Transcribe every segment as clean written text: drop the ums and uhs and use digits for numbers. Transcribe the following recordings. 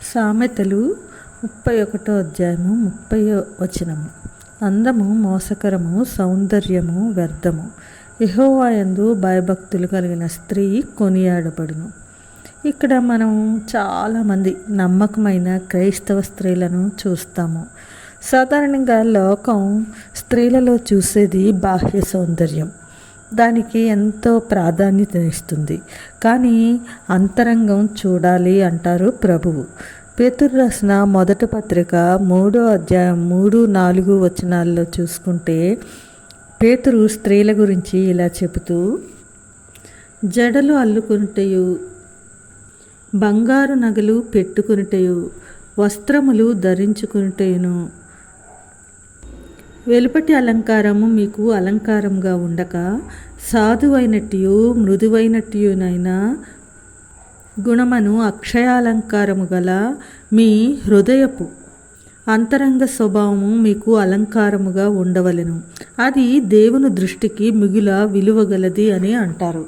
సామెతలు 31వ అధ్యాయము 30వ వచనము. అందము మోసకరము, సౌందర్యము వ్యర్థము. యెహోవా యందు భయభక్తులు కలిగిన స్త్రీ కొనియాడబడును. ఇక్కడ మనం చాలామంది నమ్మకమైన క్రైస్తవ స్త్రీలను చూస్తాము. సాధారణంగా లోకం స్త్రీలలో చూసేది బాహ్య సౌందర్యం, దానికి ఎంతో ప్రాధాన్యత ఇస్తుంది. కానీ అంతరంగం చూడాలి అంటారు ప్రభువు. పేతురు రాసిన మొదటి పత్రిక 3వ అధ్యాయం 3-4 వచనాల్లో చూసుకుంటే పేతురు స్త్రీల గురించి ఇలా చెబుతూ, జడలు అల్లుకొనుటయు, బంగారు నగలు పెట్టుకొనుటయు, వస్త్రములు ధరించుకొనుటయును, వెలుపటి అలంకారము మీకు అలంకారంగా ఉండక సాధువైనట్టు మృదువైనట్టునైన గుణమును అక్షయాలంకారము గల మీ హృదయపు అంతరంగ స్వభావము మీకు అలంకారముగా ఉండవలెను. అది దేవుని దృష్టికి మిగుల విలువగలది అని అంటారు.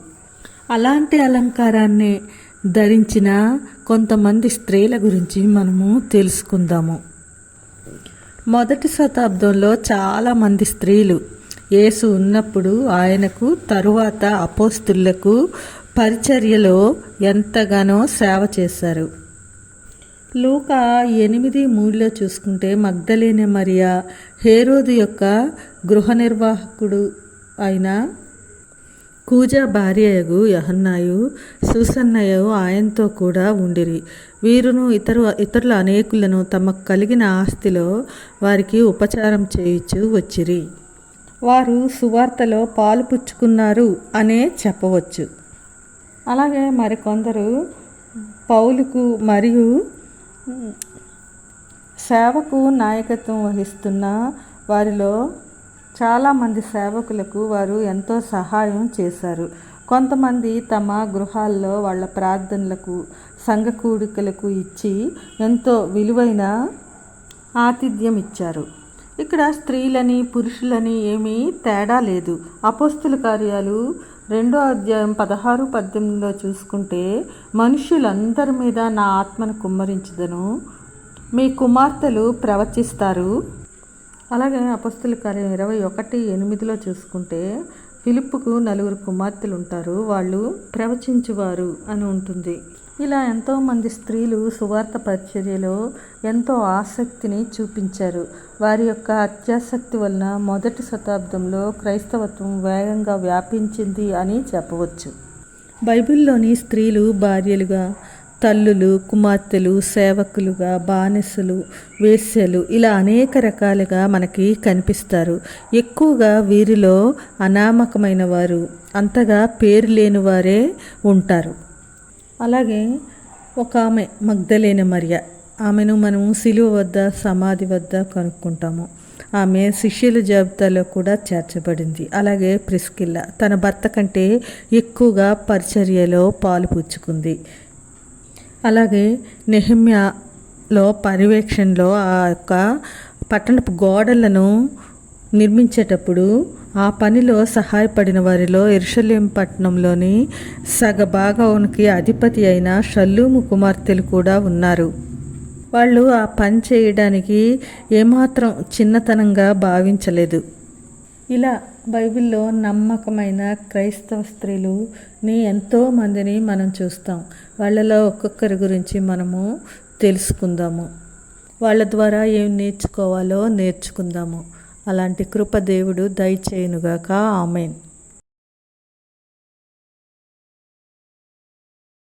అలాంటి అలంకారాన్ని ధరించిన కొంతమంది స్త్రీల గురించి మనము తెలుసుకుందాము. మొదటి శతాబ్దంలో చాలామంది స్త్రీలు యేసు ఉన్నప్పుడు ఆయనకు తరువాత అపోస్తులకు పరిచర్యలో ఎంతగానో సేవ చేశారు. లూకా 8:3 చూసుకుంటే మగ్దలేనే మరియా, హేరోదు యొక్క గృహ నిర్వాహకుడు అయిన కూజా భార్యయగు యోహన్నాయు, సూసన్నయు ఆయనతో కూడా ఉండిరి. వీరును ఇతరుల అనేకులను తమకు కలిగిన ఆస్తిలో వారికి ఉపచారం చేయించు వచ్చిరి. వారు సువార్తలో పాలు పుచ్చుకున్నారు అనే చెప్పవచ్చు. అలాగే మరికొందరు పౌలుకు మరియు సేవకు నాయకత్వం వహిస్తున్న వారిలో చాలామంది సేవకులకు వారు ఎంతో సహాయం చేశారు. కొంతమంది తమ గృహాల్లో వాళ్ళ ప్రార్థనలకు, సంఘ కూడికలకు ఇచ్చి ఎంతో విలువైన ఆతిథ్యం ఇచ్చారు. ఇక్కడ స్త్రీలని పురుషులని ఏమీ తేడా లేదు. అపోస్తుల కార్యాలు 2వ అధ్యాయం 16-18 చూసుకుంటే, మనుష్యులందరి మీద నా ఆత్మను కుమ్మరించుదను, మీ కుమార్తెలు ప్రవచిస్తారు. అలాగే అపోస్తుల కార్యం 21:8 చూసుకుంటే, ఫిలిప్పుకు 4 కుమార్తెలు ఉంటారు, వాళ్ళు ప్రవచించువారు అని ఉంటుంది. ఇలా ఎంతోమంది స్త్రీలు సువార్త పరిచర్యలో ఎంతో ఆసక్తిని చూపించారు. వారి యొక్క అత్యాసక్తి వలన మొదటి శతాబ్దంలో క్రైస్తవత్వం వేగంగా వ్యాపించింది అని చెప్పవచ్చు. బైబిల్లోని స్త్రీలు భార్యలుగా, తల్లులు, కుమార్తెలు, సేవకులుగా, బానిసలు, వేశ్యలు ఇలా అనేక రకాలుగా మనకి కనిపిస్తారు. ఎక్కువగా వీరిలో అనామకమైన వారు, అంతగా పేరు లేని వారే ఉంటారు. అలాగే ఒక ఆమె మగ్దలేనే మరియా, ఆమెను మనము సిలువ వద్ద, సమాధి వద్ద కనుక్కుంటాము. ఆమె శిష్యుల జాబితాలో కూడా చేర్చబడింది. అలాగే ప్రిస్కిల్లా తన భర్త కంటే ఎక్కువగా పరిచర్యలో పాలు పుచ్చుకుంది. అలాగే నెహెమ్యాలో పర్యవేక్షణలో ఆ యొక్క పట్టణపు గోడలను నిర్మించేటప్పుడు ఆ పనిలో సహాయపడిన వారిలో యెరూషలేము పట్టణంలోని సగభాగానికి అధిపతి అయిన షల్లూము కుమార్తెలు కూడా ఉన్నారు. వాళ్ళు ఆ పని చేయడానికి ఏమాత్రం చిన్నతనంగా భావించలేదు. ఇలా బైబిల్లో నమ్మకమైన క్రైస్తవ స్త్రీలుని ఎంతోమందిని మనం చూస్తాం. వాళ్ళలో ఒక్కొక్కరి గురించి మనము తెలుసుకుందాము. వాళ్ళ ద్వారా ఏం నేర్చుకోవాలో నేర్చుకుందాము. అలాంటి కృప దేవుడు దయచేయునుగాక. ఆమేన్.